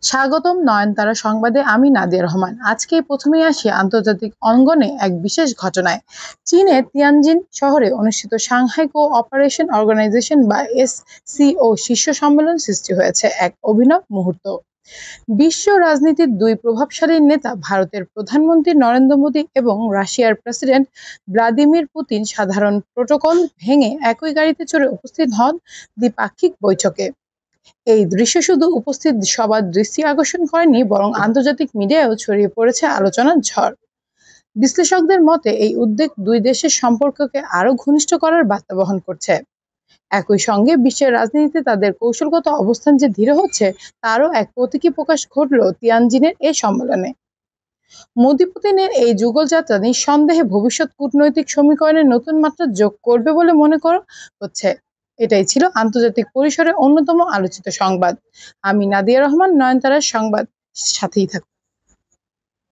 স্বাগতম নয়নতারা সংবাদে। আমি নাদিয়া রহমান। আজকে প্রথমেই আসি আন্তর্জাতিক অঙ্গনে এক বিশেষ ঘটনায়। চীনের তিয়ানজিন শহরে অনুষ্ঠিত সাংহাই কো অপারেশন অর্গানাইজেশন বা SCO শীর্ষ সম্মেলন সৃষ্টি হয়েছে এক অভিনব মুহূর্ত। বিশ্ব রাজনীতির দুই প্রভাবশালী নেতা ভারতের প্রধানমন্ত্রী নরেন্দ্র মোদী এবং রাশিয়ার প্রেসিডেন্ট ভ্লাদিমির পুতিন সাধারণ প্রোটোকল ভেঙে একই গাড়িতে চড়ে উপস্থিত হন দ্বিপাক্ষিক বৈঠকে। এই দৃশ্য শুধু উপস্থিত সবার দৃষ্টি আকর্ষণ করেনি, বরং আন্তর্জাতিক মিডিয়ায়ও ছড়িয়ে পড়েছে আলোচনার ঝড়। বিশ্লেষকদের মতে এই উদ্যোগ দুই দেশের সম্পর্ককে আরো ঘনিষ্ঠ করার বার্তা বহন করছে। একই সঙ্গে বিশ্বের রাজনীতিতে তাদের কৌশলগত অবস্থান যে ধীরে হচ্ছে, তারও এক প্রতীকী প্রকাশ ঘটল তিয়ানজিনের এই সম্মেলনে। মোদি পুতিনের এই যুগল যাত্রা নিঃসন্দেহে ভবিষ্যৎ কূটনৈতিক সমীকরণে নতুন মাত্রা যোগ করবে বলে মনে করা হচ্ছে। এটাই ছিল আন্তর্জাতিক পরিসরে অন্যতম আলোচিত সংবাদ। আমি নাদিয়া রহমান, নয়নতারার সংবাদ। সাথেই থাকুন।